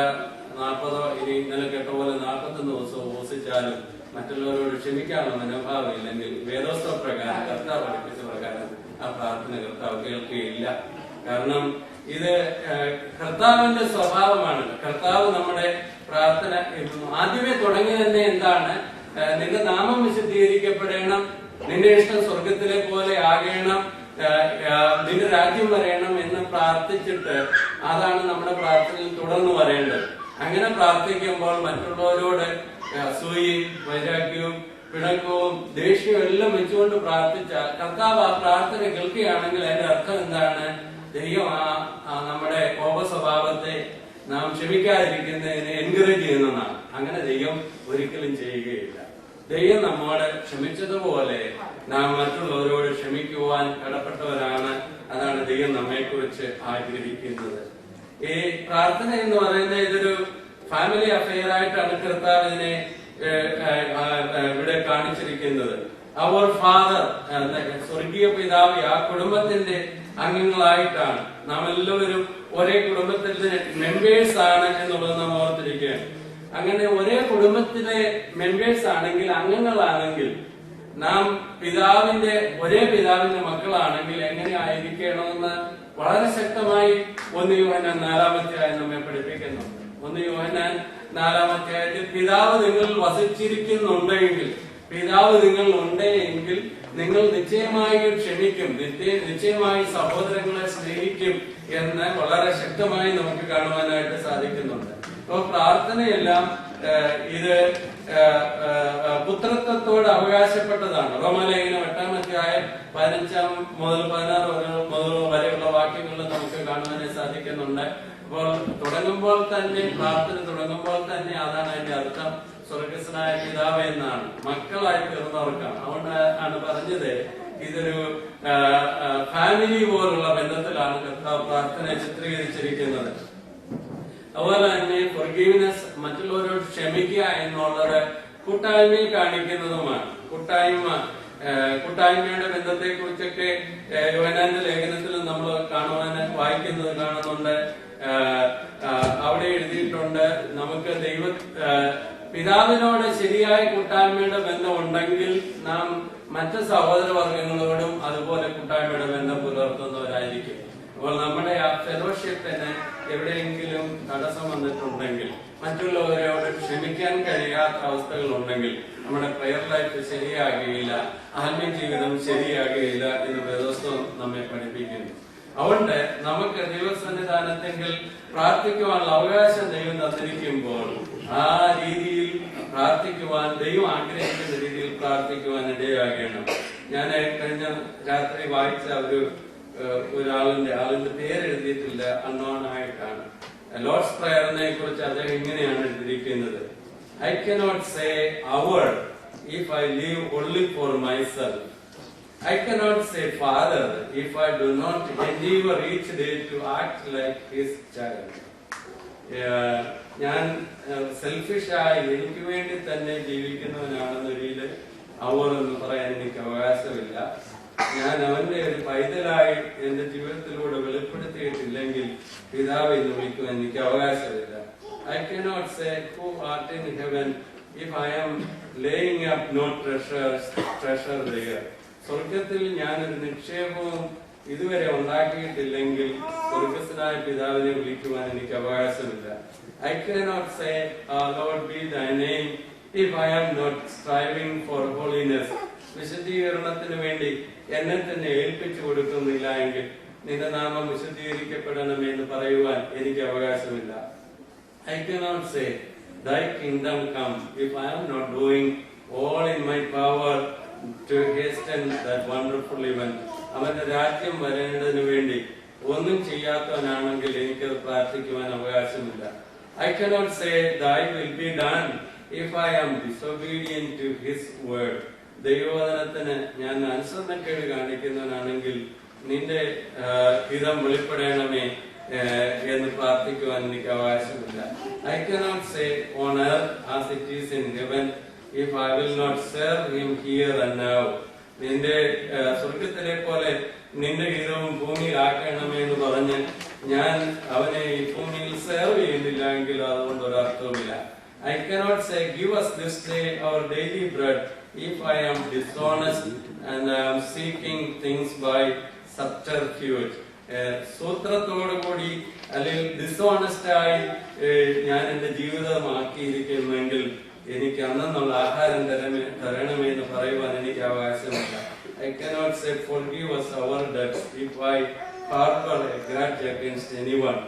S1: 40 ഇനി ഇന്നലെ കേട്ട പോലെ 41 ദിവസവും ഉപവസിച്ചാലും മറ്റുള്ളവരോട് ക്ഷമിക്കാനുള്ള മനോഭാവം ഇല്ലെങ്കിൽ വേദോസ്തവ പ്രകാരം, കർത്താവ് പഠിപ്പിച്ച പ്രകാരം ആ പ്രാർത്ഥന കർത്താവ് കേൾക്കുകയില്ല. കാരണം ഇത് കർത്താവിന്റെ സ്വഭാവമാണ്. കർത്താവ് നമ്മുടെ പ്രാർത്ഥന ആദ്യമേ തുടങ്ങി തന്നെ എന്താണ്? നിന്റെ നാമം വിശുദ്ധീകരിക്കപ്പെടണം, നിന്റെ ഇഷ്ടം സ്വർഗത്തിലെ പോലെ ആകണം, നിന്റെ രാജ്യം വരയണം എന്ന് പ്രാർത്ഥിച്ചിട്ട് അതാണ് നമ്മുടെ പ്രാർത്ഥനയിൽ തുടർന്ന് വരേണ്ടത്. അങ്ങനെ പ്രാർത്ഥിക്കുമ്പോൾ മറ്റുള്ളവരോട് അസൂയയും വൈരാഗ്യവും പിണക്കവും ദേഷ്യവും എല്ലാം വെച്ചുകൊണ്ട് പ്രാർത്ഥിച്ചാൽ കർത്താവ് ആ പ്രാർത്ഥന കേൾക്കുകയാണെങ്കിൽ അതിന്റെ അർത്ഥം എന്താണ്? ദൈവം നമ്മുടെ കോപ സ്വഭാവത്തെ നാം ക്ഷമിക്കാതിരിക്കുന്നതിനെ എൻകറേജ് ചെയ്യുന്നതാണ്. അങ്ങനെ ദൈവം ഒരിക്കലും ചെയ്യുകയില്ല. ദൈവം നമ്മോട് ക്ഷമിച്ചതുപോലെ നാം മറ്റുള്ളവരോട് ക്ഷമിക്കുവാൻ കടപ്പെട്ടവരാണ്. അതാണ് ദൈവം നമ്മെക്കുറിച്ച് ആഗ്രഹിക്കുന്നത്. ഈ പ്രാർത്ഥന എന്ന് പറയുന്നത് ഇതൊരു ഫാമിലി അഫെയർ ആയിട്ടാണ് കർത്താവ് ഇതിനെ ഇവിടെ കാണിച്ചിരിക്കുന്നത്. അവർ ഫാദർ, സ്വർഗീയ പിതാവ്, ആ കുടുംബത്തിന്റെ അംഗങ്ങളായിട്ടാണ്. നാം എല്ലാവരും ഒരേ കുടുംബത്തിന്റെ മെമ്പേഴ്സ് ആണ് എന്നുള്ളത് നാം ഓർത്തിരിക്കുകയാണ്. അങ്ങനെ ഒരേ കുടുംബത്തിലെ മെമ്പേഴ്സ് ആണെങ്കിൽ, അംഗങ്ങളാണെങ്കിൽ, നാം ഒരേ പിതാവിന്റെ മക്കളാണെങ്കിൽ എങ്ങനെ ആയിരിക്കണമെന്ന് വളരെ ശക്തമായി 1 യോഹന്നാൻ 4-ാം അധ്യായം നമ്മെ പഠിപ്പിക്കുന്നുണ്ട്. 1 യോഹന്നാൻ 4-ാം അധ്യായത്തിൽ പിതാവ് നിങ്ങൾ വസിച്ചിരിക്കുന്നുണ്ടെങ്കിൽ, പിതാവ് നിങ്ങൾ ഉണ്ടെങ്കിൽ നിങ്ങൾ നിശ്ചയമായി ക്ഷമിക്കും, നിശ്ചയമായി സഹോദരങ്ങളെ സ്നേഹിക്കും എന്ന് വളരെ ശക്തമായി നമുക്ക് കാണുവാനായിട്ട് സാധിക്കുന്നുണ്ട്. അപ്പൊ പ്രാർത്ഥനയെല്ലാം ഇത് പുത്രത്വത്തോട് അവകാശപ്പെട്ടതാണ്. റോമാലേഖനം 8-ാം അധ്യായം 15 മുതൽ 16 വരെയുള്ള വാക്യങ്ങൾ നമുക്ക് കാണുവാനായി സാധിക്കുന്നുണ്ട്. അപ്പോൾ പ്രാർത്ഥന തുടങ്ങുമ്പോൾ തന്നെ അതാണ് അതിന്റെ അർത്ഥം. സ്വർഗസ്വനായ പിതാവ് എന്നാണ്, മക്കളായി തീർന്നവർക്കാണ്. അതുകൊണ്ട് ആണ് പറഞ്ഞത് ഇതൊരു ഫാമിലി പോലുള്ള ബന്ധത്തിലാണ് കർത്താവ് പ്രാർത്ഥന ചിത്രീകരിച്ചിരിക്കുന്നത്. അതുപോലെ തന്നെ ഫൊർഗീവ്നെസ്, മറ്റുള്ളവരോട് ക്ഷമിക്കുക എന്നുള്ളത് കൂട്ടായ്മയിൽ കാണിക്കുന്നതുമാണ്. കൂട്ടായ്മയുടെ ബന്ധത്തെ കുറിച്ചൊക്കെ യോഹന്നാന്റെ ലേഖനത്തിൽ നമ്മൾ കാണുന്നുണ്ട്. അവിടെ എഴുതിയിട്ടുണ്ട്, നമുക്ക് പിതാവിനോട് ശരിയായ കൂട്ടായ്മയുടെ ബന്ധം ഉണ്ടെങ്കിൽ നാം മറ്റ് സഹോദരവർഗങ്ങളോടും അതുപോലെ കൂട്ടായ്മയുടെ ബന്ധം പുലർത്തുന്നവരായിരിക്കും. അപ്പോൾ നമ്മുടെ ആ ഫെലോഷിപ്പിന് എവിടെയെങ്കിലും തടസ്സം വന്നിട്ടുണ്ടെങ്കിൽ, മറ്റുള്ളവരോട് ക്ഷമിക്കാൻ കഴിയാത്ത അവസ്ഥകൾ ഉണ്ടെങ്കിൽ നമ്മുടെ പ്രയർ ലൈഫ് ശരിയാകുകയില്ല, ആത്മീയ ജീവിതം ശരിയാകുകയില്ല എന്ന് വേദോസ്തവം നമ്മെ പഠിപ്പിക്കുന്നു. അതുകൊണ്ട് നമുക്ക് ദൈവസന്നിധാനത്തെങ്കിൽ പ്രാർത്ഥിക്കുവാനുള്ള അവകാശം ദൈവം തന്നിരിക്കുമ്പോൾ ആ രീതിയിൽ പ്രാർത്ഥിക്കുവാൻ, ദൈവം ആഗ്രഹിക്കുന്ന രീതിയിൽ പ്രാർത്ഥിക്കുവാൻ ഇടയാകണം. ഞാൻ കഴിഞ്ഞ രാത്രി വായിച്ച ഒരാളിന്റെ പേരെഴുതിയിട്ടില്ല, അൺനോൺ ആയിട്ടാണ്. ലോർഡ്സ് പ്രയറിനെ കുറിച്ച് അദ്ദേഹം ഇങ്ങനെയാണ് എഴുതിയിരിക്കുന്നത്: I cannot say a word if I live only for myself. I cannot say Father if I do not endeavor each day to act like His child. ഞാൻ സെൽഫിഷായി എനിക്ക് വേണ്ടി തന്നെ ജീവിക്കുന്നവനാണെന്ന രീതിയിൽ അവർ എന്ന് പറയാൻ എനിക്ക് അവകാശമില്ല. ഞാൻ അവന്റെ ഒരു പൈതലായി എന്റെ ജീവിതത്തിലൂടെ വെളിപ്പെടുത്തിയിട്ടില്ലെങ്കിൽ പിതാവ് എന്ന് വിളിക്കുവാൻ എനിക്ക് അവകാശമില്ല. I cannot say who art in heaven if I am laying up no treasure there. സ്വർഗത്തിൽ ഞാനൊരു നിക്ഷേപവും ഇതുവരെ ഉണ്ടാക്കിയിട്ടില്ലെങ്കിൽ സ്വർഗസ്ഥനായ പിതാവിനെ വിളിക്കുവാൻ എനിക്ക് അവകാശമില്ല. I cannot say, Lord be thy name if I am not striving for holiness. വിശുദ്ധീകരണത്തിന് വേണ്ടി എന്നെ തന്നെ ഏൽപ്പിച്ചു കൊടുക്കുന്നില്ല എങ്കിൽ നിന്റെ നാമം വിശുദ്ധീകരിക്കപ്പെടണമെന്ന് പറയുവാൻ എനിക്ക് അവകാശമില്ല. I cannot say thy kingdom come if I am not doing all in my power to hasten that wonderful event. അവന്റെ രാജ്യം വരേണ്ടതിനു വേണ്ടി ഒന്നും ചെയ്യാത്തവനാണെങ്കിൽ എനിക്കത് പ്രാർത്ഥിക്കുവാൻ അവകാശമില്ല. I cannot say thy will be done if I am disobedient to his word. ദൈവവചനത്തിന് ഞാൻ അനുസരണക്കേട് കാണിക്കുന്നവനാണെങ്കിൽ നിന്റെ ഹിതം വെളിപ്പെടണമേ എന്ന് പ്രാർത്ഥിക്കുവാൻ എനിക്ക് അവകാശമില്ല. I cannot say on earth as it is in heaven if I will not serve him here and now. നിന്റെ സ്വർഗത്തിലെ പോലെ നിന്റെ ഹിതവും ഭൂമിയിലാക്കണമേ എന്ന് പറഞ്ഞ് ഞാൻ അവനെ ഈ ഭൂമിയിൽ സെർവ് ചെയ്യുന്നില്ല എങ്കിൽ അതുകൊണ്ട് ഒരർത്ഥവുമില്ല. I cannot say give us this day our daily bread if I am dishonest and I am seeking things by subterfuge. സൂത്രത്തോടുകൂടി അല്ലെങ്കിൽ ഡിസോണസ്റ്റ് ആയി ഞാൻ എന്റെ ജീവിതമാക്കിയിരിക്കുമെങ്കിൽ എനിക്ക് അന്നുള്ള ആഹാരം തരണമേ എന്ന് പറയുവാൻ എനിക്ക് അവകാശമില്ല. I cannot say forgive us our debts if I harbor a grudge against anyone.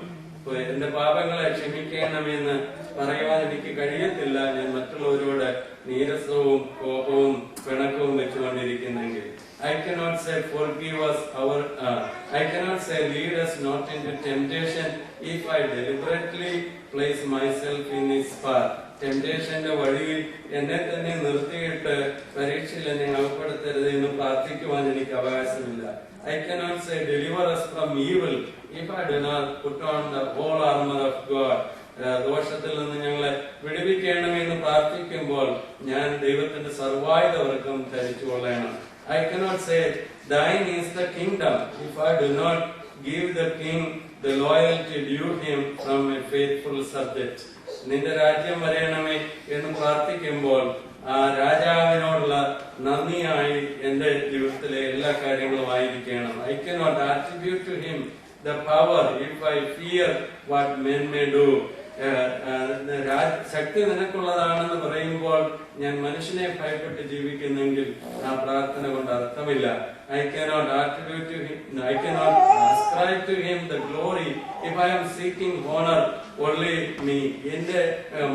S1: എന്റെ പാപങ്ങളെ ക്ഷമിക്കണമെന്ന് പറയുവാൻ എനിക്ക് കഴിയത്തില്ല. ഞാൻ മറ്റുള്ളവരോട് നീരസവും കോപവും പിണക്കവും വെച്ചുകൊണ്ടിരിക്കുന്നെങ്കിൽ. I cannot say forgive us I cannot say lead us not into temptation if I deliberately place myself in his path. ടെംപ്റ്റേഷന്റെ വഴിയിൽ എന്നെ തന്നെ നിർത്തിയിട്ട് പരീക്ഷയിൽ എന്നെ അകപ്പെടുത്തരുത് എന്ന് പ്രാർത്ഥിക്കുവാൻ എനിക്ക് അവകാശമില്ല. I cannot say deliver us from evil if I do not put on the whole armor of God. ദോഷത്തിൽ നിന്ന് ഞങ്ങളെ വിടുവിക്കണമെന്ന് പ്രാർത്ഥിക്കുമ്പോൾ ഞാൻ ദൈവത്തിന്റെ സർവായുധവർഗം ധരിച്ചുകൊള്ളണം. I cannot say thine is the kingdom if I do not give the king the loyalty due him from a faithful subject. നിന്റെ രാജ്യം വരയണമേ എന്ന് പ്രാർത്ഥിക്കുമ്പോൾ ആ രാജാവിനോടുള്ള നന്ദിയായി എന്റെ ജീവിതത്തിലെ എല്ലാ കാര്യങ്ങളും ആയിരിക്കണം. I cannot attribute to him the power if I fear what men may do. ശക്തി നിനക്കുള്ളതാണെന്ന് പറയുമ്പോൾ ഞാൻ മനുഷ്യനെ ഭയപ്പെട്ട് ജീവിക്കുന്നെങ്കിൽ ആ പ്രാർത്ഥന കൊണ്ട് അർത്ഥമില്ല. I cannot attribute to him, I cannot ascribe to him the glory if I am seeking honor only me,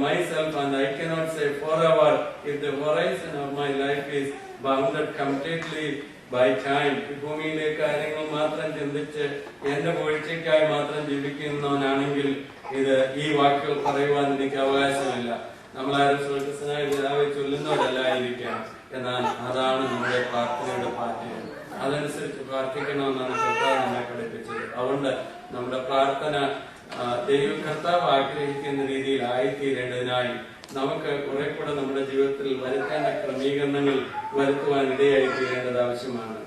S1: myself, and I cannot say forever if the horizon of my life is bounded completely by time. ഭൂമിയിലെ കാര്യങ്ങൾ മാത്രം ചിന്തിച്ച് എന്റെ വീഴ്ചയ്ക്കായി മാത്രം ജീവിക്കുന്നവനാണെങ്കിൽ ഈ വാക്കുകൾ പറയുവാൻ എനിക്ക് അവകാശമില്ല. നമ്മളാരും സ്വർഗസ്വനായ പിതാവേ ചൊല്ലുന്നവരല്ലായിരിക്കാം. എന്നാൽ അതാണ് നമ്മുടെ പ്രാർത്ഥനയുടെ പാറ്റേൺ. അതനുസരിച്ച് പ്രാർത്ഥിക്കണമെന്നാണ് കർത്താവ് നമ്മെ പഠിപ്പിച്ചത്. അതുകൊണ്ട് നമ്മുടെ പ്രാർത്ഥന കർത്താവ് ആഗ്രഹിക്കുന്ന രീതിയിൽ ആയിത്തീരേണ്ടതിനായി നമുക്ക് കുറെ കൂടെ നമ്മുടെ ജീവിതത്തിൽ വരുത്തേണ്ട ക്രമീകരണങ്ങൾ വരുത്തുവാൻ ഇടയായി തീരേണ്ടത് ആവശ്യമാണ്.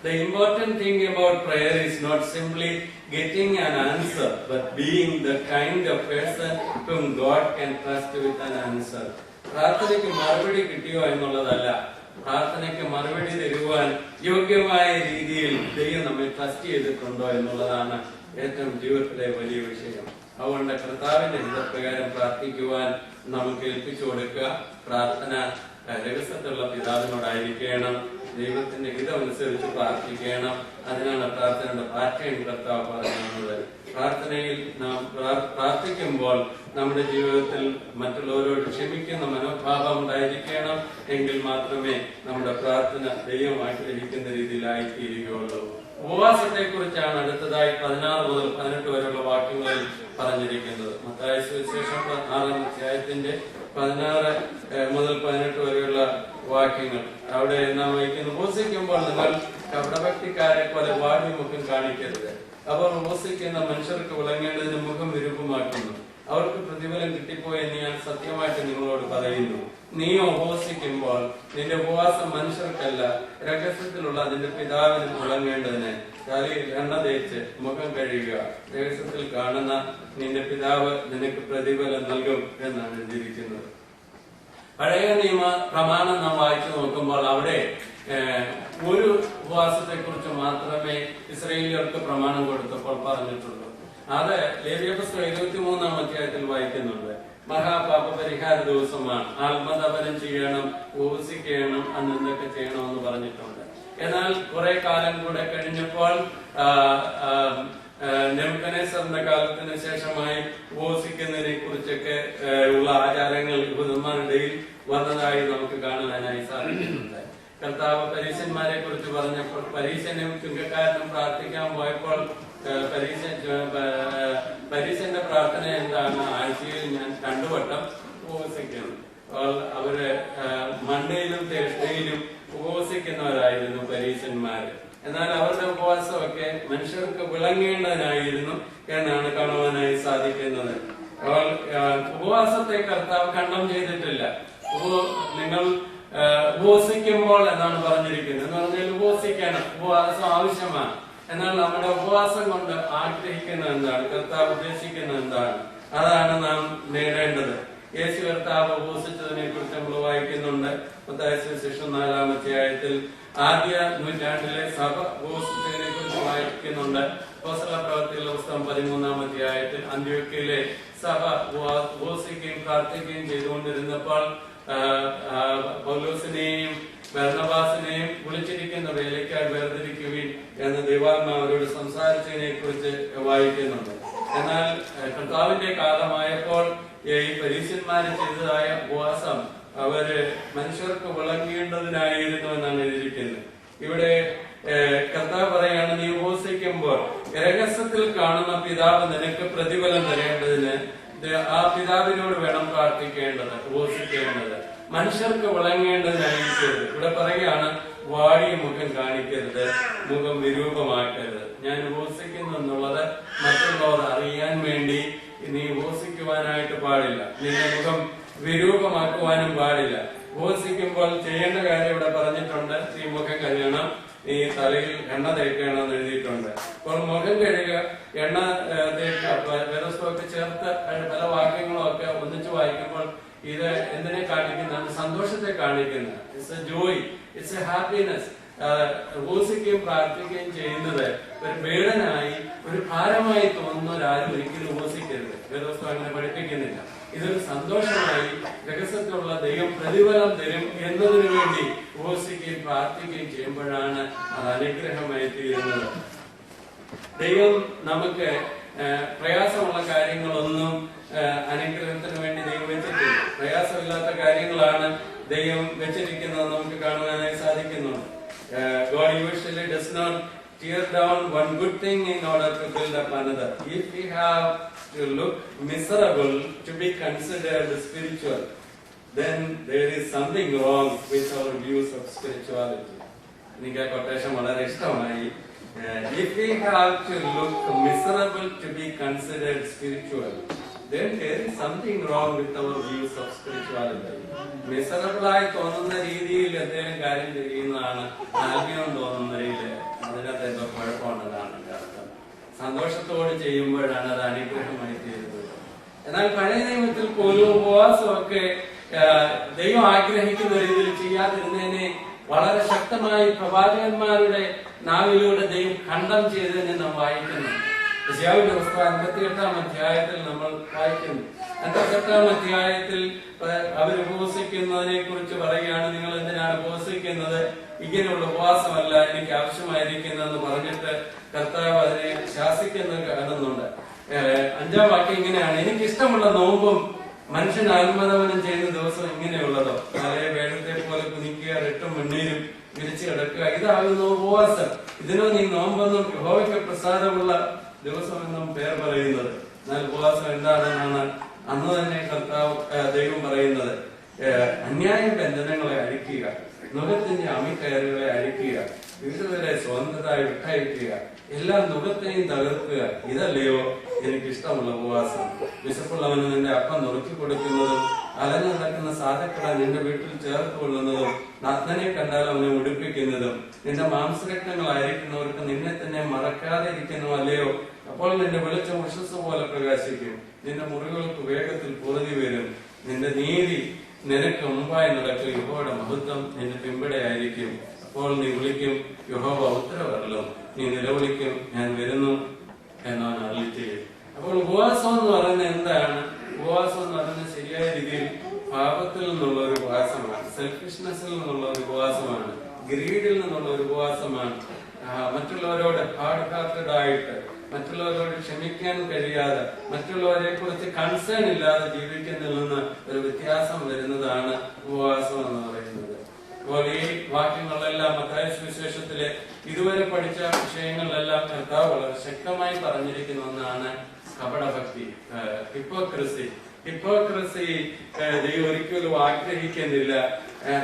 S1: The important thing about prayer is not simply getting an answer, but being the kind of person whom God can trust with an answer. പ്രാർത്ഥനയ്ക്ക് മറുപടി കിട്ടിയോ എന്നുള്ളതല്ല, പ്രാർത്ഥനയ്ക്ക് മറുപടി തരുവാൻ യോഗ്യമായ രീതിയിൽ ദൈവം നമ്മെ ട്രസ്റ്റ് ചെയ്തിട്ടുണ്ടോ എന്നുള്ളതാണ് ഏറ്റവും ജീവിതത്തിലെ വലിയ വിഷയം. അതുകൊണ്ട് കർത്താവിന്റെ ഹിതപ്രകാരം പ്രാർത്ഥിക്കുവാൻ നമുക്ക് ഏൽപ്പിച്ചു കൊടുക്കുക. പ്രാർത്ഥന രഹസ്യത്തിലുള്ള പിതാവിനോടായിരിക്കണം. ദൈവത്തിന്റെ ഹിതമനുസരിച്ച് പ്രാർത്ഥിക്കണം. അതിനാണ് പ്രാർത്ഥനയുടെ പാറ്റേൺ കർത്താവ് പറയുന്നത്. പ്രാർത്ഥനയിൽ നാം പ്രാർത്ഥിക്കുമ്പോൾ നമ്മുടെ ജീവിതത്തിൽ മറ്റുള്ളവരോട് ക്ഷമിക്കുന്ന മനോഭാവം ഉണ്ടായിരിക്കണം. എങ്കിൽ മാത്രമേ നമ്മുടെ പ്രാർത്ഥന ദൈവം ആഗ്രഹിക്കുന്ന രീതിയിലായിത്തീരുകയുള്ളൂ. ഉപവാസത്തെ കുറിച്ചാണ് അടുത്തതായി 16 മുതൽ 18 വരെയുള്ള വാക്യങ്ങളിൽ പറഞ്ഞിരിക്കുന്നത്. മത്തായി സുവിശേഷം 6-ാം അധ്യായത്തിന്റെ 16 മുതൽ 18 വരെയുള്ള വാക്യങ്ങൾ. അവിടെ നാം വായിക്കുന്നു, ഉപവസിക്കുമ്പോൾ നിങ്ങൾ കപടഭക്തിക്കാരെ പോലെ വാടി മുഖം കാണിക്കരുത്. അവർ ഉപവസിക്കുന്ന മനുഷ്യർക്ക് വിളങ്ങേണ്ടതിന് മുഖം വിരൂപമാക്കുന്നു. അവർക്ക് പ്രതിഫലം കിട്ടിപ്പോയെന്ന് ഞാൻ സത്യമായിട്ട് നിങ്ങളോട് പറയുന്നു. നീയോ ഉപവസിക്കുമ്പോൾ നിന്റെ ഉപവാസം മനുഷ്യർക്കല്ല, രഹസ്യത്തിലുള്ള നിന്റെ പിതാവിന് വിളങ്ങേണ്ടതിന് തലയിൽ എണ്ണ തേച്ച് മുഖം കഴുകുക. രഹസ്യത്തിൽ കാണുന്ന നിന്റെ പിതാവ് നിനക്ക് പ്രതിഫലം നൽകും എന്നാണ് എഴുതിയിരിക്കുന്നത്. പഴയ നിയമ പ്രമാണം നാം വായിച്ചു നോക്കുമ്പോൾ അവിടെ ഒരു ഉപവാസത്തെ കുറിച്ച് മാത്രമേ ഇസ്രായേലിയർക്ക് പ്രമാണം കൊടുത്തപ്പോൾ പറഞ്ഞിട്ടുള്ളൂ. അത് ലേവ്യ പുസ്തകം 23-ാം അധ്യായത്തിൽ വായിക്കുന്നുണ്ട്. മഹാപാപ പരിഹാര ദിവസമാണ്, ആത്മതപനം ചെയ്യണം, ഉപവസിക്കണം, അന്ന് എന്തൊക്കെ ചെയ്യണമെന്ന് പറഞ്ഞിട്ടുണ്ട്. എന്നാൽ കുറെ കാലം കൂടെ കഴിഞ്ഞപ്പോൾ നെബൂഖദ്നേസറിന്റെ കാലത്തിന് ശേഷമായി ഉപവസിക്കുന്നതിനെ കുറിച്ചൊക്കെ ഉള്ള ആചാരങ്ങൾ യഹൂദന്മാരുടെ ഇടയിൽ വന്നതായി നമുക്ക് കാണുവാനായി സാധിക്കുന്നുണ്ട്. കർത്താവ് പരീശന്മാരെ കുറിച്ച് പറഞ്ഞപ്പോൾ പരീശനും ചുങ്കക്കാരനും പ്രാർത്ഥിക്കാൻ പോയപ്പോൾ പരീശന്റെ പ്രാർത്ഥന എന്താണ്? ആഴ്ചയിൽ ഞാൻ 2 വട്ടം ഉപവസിക്കണം. അവര് മണ്ടയിലും തേഷ്ടയിലും ഉപവസിക്കുന്നവരായിരുന്നു പരീശന്മാര്. എന്നാൽ അവരുടെ ഉപവാസമൊക്കെ മനുഷ്യർക്ക് വിളങ്ങേണ്ടതിനായിരുന്നു എന്നാണ് കാണുവാനായി സാധിക്കുന്നത്. ഉപവാസത്തെ കർത്താവ് ഖണ്ഡനം ചെയ്തിട്ടില്ല. നിങ്ങൾ ഉപവസിക്കുമ്പോൾ എന്നാണ് പറഞ്ഞിരിക്കുന്നത്. എന്ന് പറഞ്ഞാൽ ഉപവസിക്കണം, ഉപവാസം ആവശ്യമാണ്. എന്നാൽ നമ്മുടെ ഉപവാസം കൊണ്ട് ആഗ്രഹിക്കുന്ന എന്താണ്? കർത്താവ് ഉദ്ദേശിക്കുന്നത് എന്താണ്? അതാണ് നാം നേടേണ്ടത്. യേശു കർത്താവ് ഉപവസിച്ചതിനെ കുറിച്ച് നമ്മൾ വായിക്കുന്നുണ്ട്. മത്തായി സുവിശേഷം 4-ാം അധ്യായത്തിൽ ആദ്യ നൂറ്റാണ്ടിലെ സഭ ഉപവസിച്ചതിനെ കുറിച്ച് വായിക്കുന്നുണ്ട്. അപ്പോസ്തല പ്രവൃത്തികളുടെ പുസ്തകം 13-ാം അധ്യായത്തിൽ അന്ത്യോക്യയിലെ സഭ ഉപവസിക്കുകയും പ്രാർത്ഥിക്കുകയും ചെയ്തുകൊണ്ടിരുന്നപ്പോൾ പൗലോസിനെയും ബർന്നബാസിനെയും വിളിച്ചിരിക്കുന്ന വേലയ്ക്കായി വേർതിരിക്കുകയും എന്ന് ദൈവാത്മാവ് അവരോട് സംസാരിച്ചതിനെ കുറിച്ച് വായിക്കുന്നുണ്ട്. എന്നാൽ കർത്താവിന്റെ കാലമായപ്പോൾ ഈ പരീശന്മാര് ചെയ്തതായ ഉപവാസം അവര് മനുഷ്യർക്ക് വിളങ്ങേണ്ടതിനായിരുന്നു എന്നാണ് എഴുതിയിരിക്കുന്നത്. ഇവിടെ കർത്താവ് പറയാണ്, നീ ഉപവസിക്കുമ്പോൾ രഹസ്യത്തിൽ കാണുന്ന പിതാവ് നിനക്ക് പ്രതിഫലം തരേണ്ടതിന് ആ പിതാവിനോട് വേണം പ്രാർത്ഥിക്കേണ്ടത്, ഉപവസിക്കേണ്ടത്. മനുഷ്യർക്ക് വിളങ്ങേണ്ടതിനായിരിക്കരുത്. ഇവിടെ പറയുകയാണ്, വാടിയ മുഖം കാണിക്കരുത്, മുഖം വിരൂപമാക്കരുത്. ഞാൻ ഉപവസിക്കുന്നു എന്നുള്ളത് മറ്റുള്ളവർ അറിയാൻ വേണ്ടി നീ ഉപവസിക്കുവാനായിട്ട് പാടില്ല. നിന്റെ മുഖം വിരൂപമാക്കുവാനും പാടില്ല. ഉപവസിക്കുമ്പോൾ ചെയ്യേണ്ട കാര്യം ഇവിടെ പറഞ്ഞിട്ടുണ്ട്. ഈ മുഖം കഴുകണം, ഈ തലയിൽ എണ്ണ തേക്കണം എന്ന് എഴുതിയിട്ടുണ്ട്. അപ്പോൾ മുഖം കഴുകുക, എണ്ണ തേക്കുക, വേദസ്വമൊക്കെ ചേർത്ത് പല വാക്യങ്ങളും ഒക്കെ ഒന്നിച്ച് വായിക്കുമ്പോൾ ഇത് എന്തിനെ കാണിക്കുന്നതാണ്? സന്തോഷത്തെ കാണിക്കുന്നത്. It's a joy, it's a happiness. ഉപവസിക്കുകയും പ്രാർത്ഥിക്കുകയും ചെയ്യുന്നത് ഒരു വേദനായി, ഒരു ഭാരമായി തോന്നുന്നവരാരും ഒരിക്കലും ഉപവസിക്കരുത്. വേദപുസ്തകം അങ്ങനെ പഠിപ്പിക്കുന്നില്ല. ഇതൊരു സന്തോഷമായി, രഹസ്യത്തിലുള്ള ദൈവം പ്രതിഫലം തരും എന്നതിനു വേണ്ടി ഉപവസിക്കുകയും പ്രാർത്ഥിക്കുകയും ചെയ്യുമ്പോഴാണ് അത് അനുഗ്രഹമായി തീരുന്നത്. ദൈവം നമുക്ക് പ്രയാസമുള്ള കാര്യങ്ങളൊന്നും അനുഗ്രഹത്തിന് വേണ്ടി ദൈവം വെച്ചിട്ടില്ല. പ്രയാസമില്ലാത്ത കാര്യങ്ങളാണ് ദൈവം വെച്ചിരിക്കുന്നത് നമുക്ക് കാണുവാനായി സാധിക്കുന്നുണ്ട്. God usually does not tear down one good thing in order to build up another. If we have to look miserable to be considered spiritual, then there is something wrong with our views of spirituality. എനിക്ക് ആ quotation വളരെ ഇഷ്ടമായി. If we have to look miserable to be considered spiritual, then there is something wrong with our views of spirituality. Miserable ആയി തോന്നുന്ന രീതിയിൽ എന്തെങ്കിലും കാര്യം ചെയ്യുന്നതാണ് ആത്മീയം തോന്നുന്നതിൽ അതിനകത്ത് എന്തോ കുഴപ്പമുള്ളതാണ് അർത്ഥം. സന്തോഷത്തോട് ചെയ്യുമ്പോഴാണ് അത് അനുഗ്രഹമായി തീരുന്നത്. എന്നാൽ പഴയ നിയമത്തിൽ പോലും ഉപവാസമൊക്കെ ദൈവം ആഗ്രഹിക്കുന്ന രീതിയിൽ ചെയ്യാതിരുന്നതിനെ വളരെ ശക്തമായി പ്രവാചകന്മാരുടെ നാവിലൂടെ ദൈവം ഖണ്ഡം ചെയ്തതിനെ നാം വായിക്കുന്നു. യശയ്യാവിന്റെ പുസ്തകം 58-ാം അധ്യായത്തിൽ നമ്മൾ വായിക്കുന്നു. 58-ാം അധ്യായത്തിൽ അവർ ഉപവസിക്കുന്നതിനെ കുറിച്ച് പറയുകയാണ്, നിങ്ങൾ എന്തിനാണ് ഉപവസിക്കുന്നത്? ഇങ്ങനെയുള്ള ഉപവാസമല്ല എനിക്ക് ആവശ്യമായിരിക്കുന്നതെന്ന് പറഞ്ഞിട്ട് കർത്താവ് അതിനെ ശാസിക്കുന്നത് കാണുന്നുണ്ട്. 5-ാം വാക്യം ഇങ്ങനെയാണ്, എനിക്കിഷ്ടമുള്ള നോമ്പും മനുഷ്യൻ ആത്മതവനം ചെയ്യുന്ന ദിവസം ഇങ്ങനെയുള്ളതോ, തലയെ വേഗത്തെ പോലെ കുനിക്കുക, രട്ടും വെണ്ണീരും വിരിച്ചു കിടക്കുക, ഇതാകുന്നു ഉപവാസം. ഇതിനോ നീ നോമ്പെന്നും യഹോവയ്ക്ക് പ്രസാദമുള്ള ദിവസം എന്നും പേർ പറയുന്നത്. എന്നാൽ ഉപവാസം എന്താണെന്നാണ് അന്ന് തന്നെ കർത്താവ് ദൈവം പറയുന്നത്. അന്യായ ബന്ധനങ്ങളെ അഴിക്കുക, നുഖത്തിന്റെ അമിക്കയറുകളെ അഴിക്കുക, വിവിധരെ സ്വതന്ത്രരായി വിട്ടയക്കുക, എല്ലാ നുഖത്തെയും തകർക്കുക, ഇതല്ലയോ എനിക്കിഷ്ടമുള്ള ഉപവാസം. വിശപ്പുള്ളവന് നിന്റെ അപ്പം നുറുക്കി കൊടുക്കുന്നതും അലഞ്ഞു നടക്കുന്ന സാധുക്കളെ നിന്റെ വീട്ടിൽ ചേർത്ത് കൊള്ളുന്നതും നഗ്നനെ കണ്ടാൽ അവനെ ഉടുപ്പിക്കുന്നതും നിന്റെ മാംസരക്തങ്ങളായിരിക്കുന്നവർക്ക് നിന്നെ തന്നെ മറക്കാതെ ഇരിക്കുന്നതല്ലയോ. അപ്പോൾ നിന്റെ വെളിച്ചം ഉഷസ് പോലെ പ്രകാശിക്കും, നിന്റെ മുറികൾക്ക് വേഗത്തിൽ പൊറുതി വരും, നിന്റെ നീതി നിനക്ക് മുമ്പായി നടക്കും, യഹോവയുടെ മഹത്വം നിന്റെ പിമ്പടെ ആയിരിക്കും. അപ്പോൾ നീ വിളിക്കും, യഹോവ ഉത്തരവരലും, നീ നിലവിളിക്കും, ഞാൻ വരുന്നു എന്നാണ് അരുളിച്ചത്. അപ്പോൾ ഉപവാസം എന്ന് പറയുന്നത് എന്താണ്? ഉപവാസം എന്ന് പറയുന്നത് ശരിയായ രീതിയിൽ പാപത്തിൽ നിന്നുള്ള ഒരു ഉപവാസമാണ്, സെൽഫിഷ്നെസ്സിൽ നിന്നുള്ള ഒരു ഉപവാസമാണ്, ഗ്രീഡിൽ നിന്നുള്ള ഒരു ഉപവാസമാണ്. മറ്റുള്ളവരോട് ഹാർഡ് ഹാർട്ടഡ് ആയിട്ട്, മറ്റുള്ളവരോട് ക്ഷമിക്കാൻ കഴിയാതെ, മറ്റുള്ളവരെ കുറിച്ച് കൺസേൺ ഇല്ലാതെ ജീവിക്കുന്നതിൽ നിന്ന് ഒരു വ്യത്യാസം വരുന്നതാണ് ഉപവാസം എന്ന് പറയുന്നത്. അപ്പോൾ ഈ വാക്യങ്ങളിലെല്ലാം മത്തായി സുവിശേഷത്തിലെ ഇതുവരെ പഠിച്ച വിഷയങ്ങളിലെല്ലാം കർത്താവ് വളരെ ശക്തമായി പറഞ്ഞിരിക്കുന്ന ഒന്നാണ് കപടഭക്തി, ഹിപ്പോക്രസി. ഹിപ്പോക്രസി ദൈവം ഒരിക്കലും ആഗ്രഹിക്കുന്നില്ല.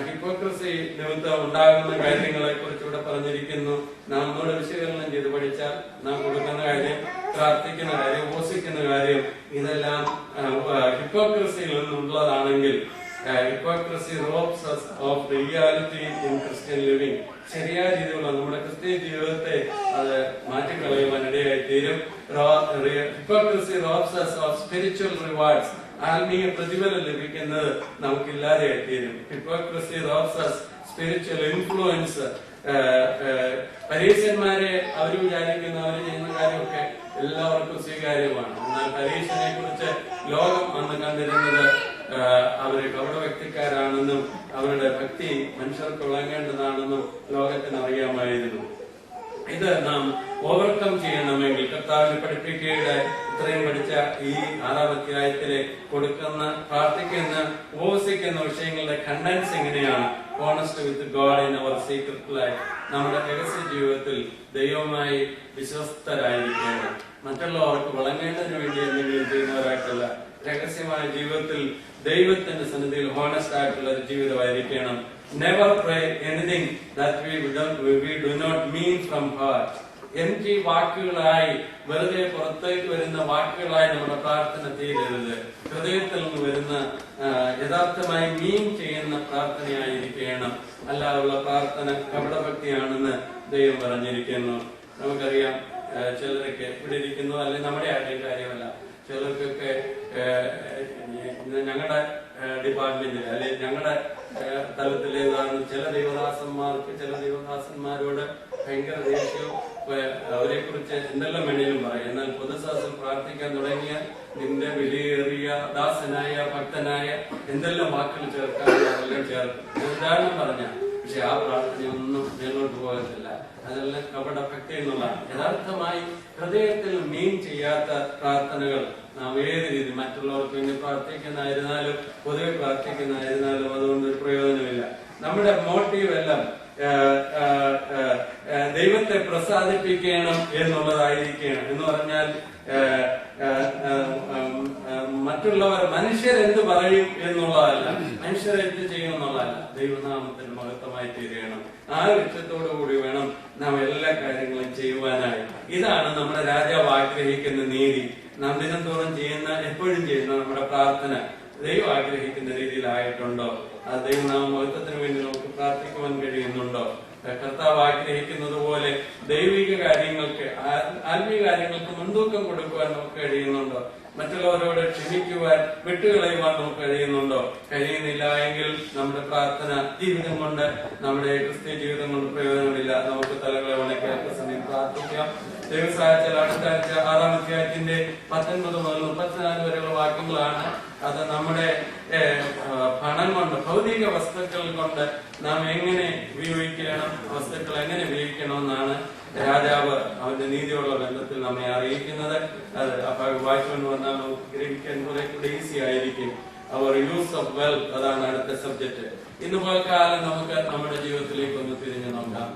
S1: ഹിപ്പോക്രസി നിമിത്തം ഉണ്ടാകുന്ന കാര്യങ്ങളെ കുറിച്ച് ഇവിടെ പറഞ്ഞിരിക്കുന്നു. നാം നമ്മുടെ വിശകലനം ചെയ്ത് പഠിച്ചാൽ നാം കൊടുക്കുന്ന കാര്യം, പ്രാർത്ഥിക്കുന്ന കാര്യം, ഉപവസിക്കുന്ന കാര്യം, ഇതെല്ലാം ഹിപ്പോക്രസിയിൽ നിന്നുള്ളതാണെങ്കിൽ hypocrisy robs us of reality in Christian living. ശരിയായ രീതിയിലുള്ള നമ്മുടെ ക്രിസ്ത്യൻ ജീവിതത്തെ അത് മാറ്റിക്കളയുവാനിടയായി തീരും. Hypocrisy robs us of spiritual rewards. ആത്മീയ പ്രതിഫലം ലഭിക്കുന്നത് നമുക്കില്ലാതെയായി തീരും. Hypocrisy robs us spiritual influence. പരീക്ഷന്മാരെ അവർ വിചാരിക്കുന്ന അവർ ചെയ്യുന്ന കാര്യമൊക്കെ എല്ലാവർക്കും സ്വീകാര്യമാണ്. എന്നാൽ പരീക്ഷനെ കുറിച്ച് ലോകം അന്ന് കണ്ടിരുന്നത് അവര് കപട വ്യക്തിക്കാരാണെന്നും അവരുടെ ഭക്തി മനുഷ്യർക്ക് വിളങ്ങേണ്ടതാണെന്നും ലോകത്തിന് അറിയാമായിരുന്നു. ഇത് നാം ഓവർകം ചെയ്യണമെങ്കിൽ കർത്താവിനെ പഠിപ്പിക്കുകയുടെ ഇത്രയും പഠിച്ച ഈ 6-ാം അധ്യായത്തിലെ കൊടുക്കുന്ന പ്രാർത്ഥിക്കുന്ന ഉപവസിക്കുന്ന വിഷയങ്ങളുടെ കണ്ടൻസ് എങ്ങനെയാണ്? Honest with God in our secret life. നമ്മുടെ രഹസ്യ ജീവിതത്തിൽ ദൈവവുമായി വിശ്വസ്തരായിരിക്കണം. മറ്റുള്ളവർക്ക് വളങ്ങേണ്ടതിന് വേണ്ടി എന്തെങ്കിലും ചെയ്യുന്നവരായിട്ടല്ല, രഹസ്യമായ ജീവിതത്തിൽ ദൈവത്തിന്റെ സന്നിധിയിൽ ഹോണസ്റ്റ് ആയിട്ടുള്ള ഒരു ജീവിതമായിരിക്കണം. Never pray anything that we do not mean from heart. empty വാക്കുകളായി, വെറുതെ പുറത്തേക്ക് വരുന്ന വാക്കുകളായി നമ്മുടെ പ്രാർത്ഥന തീരരുത്. ഹൃദയത്തിൽ നിന്ന് വരുന്ന യഥാർത്ഥമായി മീൻ ചെയ്യുന്ന പ്രാർത്ഥനയായിരിക്കണം. അല്ലാതുള്ള പ്രാർത്ഥന കപടഭക്തിയാണെന്ന് ദൈവം പറഞ്ഞിരിക്കുന്നു. നമുക്കറിയാം, ചിലരൊക്കെ ഇവിടെ ഇരിക്കുന്നു, അല്ലെങ്കിൽ നമ്മുടെ ആരുടെയും കാര്യമല്ല, ചിലർക്കൊക്കെ ഞങ്ങളുടെ ഡിപ്പാർട്ട്മെന്റിൽ അല്ലെങ്കിൽ ഞങ്ങളുടെ തലത്തിലേതാണ് ചില ദൈവദാസന്മാർക്ക് ചില ദൈവദാസന്മാരോട് ഭയങ്കര ദേഷ്യവും അവരെ കുറിച്ച് എന്തെല്ലാം വേണേലും പറയും. എന്നാൽ പൊതുസാസിൽ പ്രാർത്ഥിക്കാൻ തുടങ്ങിയാൽ നിന്റെ വിലയേറിയ ദാസനായ ഭക്തനായ എന്തെല്ലാം വാക്കുകൾ ചേർക്കാനും അതെല്ലാം ചേർക്കും. ഉദാഹരണം പറഞ്ഞ പക്ഷെ ആ പ്രാർത്ഥനയൊന്നും മേലോട്ട് പോകത്തില്ല. അതെല്ലാം കപടഭക്തി എന്നുള്ളതാണ്. യഥാർത്ഥമായി ഹൃദയത്തിൽ മീൻ ചെയ്യാത്ത പ്രാർത്ഥനകൾ നാം ഏത് രീതി മറ്റുള്ളവർക്ക് വേണ്ടി പ്രാർത്ഥിക്കുന്നതായിരുന്നാലും പൊതുവെ പ്രാർത്ഥിക്കുന്നതായിരുന്നാലും അതുകൊണ്ട് ഒരു പ്രയോജനമില്ല. നമ്മുടെ മോട്ടീവ് എല്ലാം ദൈവത്തെ പ്രസാദിപ്പിക്കണം എന്നുള്ളതായിരിക്കണം. എന്ന് പറഞ്ഞാൽ മറ്റുള്ളവർ മനുഷ്യരെന്ത് പറയും എന്നുള്ളതല്ല, മനുഷ്യരെന്ത് ചെയ്യും എന്നുള്ളതല്ല, ദൈവനാമത്തിന് മഹത്വമായി തീരുകയാണ്. ആ ലക്ഷ്യത്തോടു കൂടി വേണം നാം എല്ലാ കാര്യങ്ങളും ചെയ്യുവാനായി. ഇതാണ് നമ്മുടെ രാജാവ് ആഗ്രഹിക്കുന്ന നീതി. നാം ദിനം തോറും ചെയ്യുന്ന എപ്പോഴും ചെയ്യുന്ന നമ്മുടെ പ്രാർത്ഥന ദൈവം ആഗ്രഹിക്കുന്ന രീതിയിലായിട്ടുണ്ടോ? ആ ദൈവനാമ മഹത്വത്തിന് വേണ്ടി നമുക്ക് പ്രാർത്ഥിക്കുവാൻ കഴിയുന്നുണ്ടോ? കർത്താവ് ആഗ്രഹിക്കുന്നത് പോലെ ദൈവിക കാര്യങ്ങൾക്ക് ആത്മീയ കാര്യങ്ങൾക്ക് മുൻതൂക്കം കൊടുക്കുവാൻ നമുക്ക് കഴിയുന്നുണ്ടോ? മറ്റുള്ളവരോട് ക്ഷമിക്കുവാൻ വിട്ടുകളയുവാൻ നമുക്ക് കഴിയുന്നുണ്ടോ? കഴിയുന്നില്ല എങ്കിൽ നമ്മുടെ പ്രാർത്ഥന ജീവിതം കൊണ്ട് നമ്മുടെ ക്രിസ്ത്യ ജീവിതം കൊണ്ട് പ്രയോജനമില്ല. നമുക്ക് തലകളെ ഉണക്കാത്ത സമയം പ്രാർത്ഥിക്കാം. ദൈവം സഹായിച്ചാൽ അടുത്ത ആഴ്ച 6-ാം അധ്യായത്തിന്റെ 19 മുതൽ 34 വരെയുള്ള വാക്യങ്ങളാണ്. അത് നമ്മുടെ പണം കൊണ്ട്, ഭൗതിക വസ്തുക്കൾ കൊണ്ട് നാം എങ്ങനെ ഉപയോഗിക്കണം, വസ്തുക്കൾ എങ്ങനെ ഉപയോഗിക്കണമെന്നാണ് രാജാവ് അവന്റെ നീതിയോടുള്ള ബന്ധത്തിൽ നമ്മെ അറിയിക്കുന്നത്. അത് വായിച്ചുകൊണ്ട് വന്നാൽ നമുക്ക് ഗ്രഹിക്കാൻ കുറെ കൂടെ ഈസി ആയിരിക്കും. അവർ യൂസ് ഓഫ് വെൽത്ത്, അതാണ് അടുത്ത സബ്ജക്ട്. ഇന്ന് പോയ കാലം നമുക്ക് നമ്മുടെ ജീവിതത്തിലേക്ക് ഒന്ന് തിരിഞ്ഞു നോക്കാം.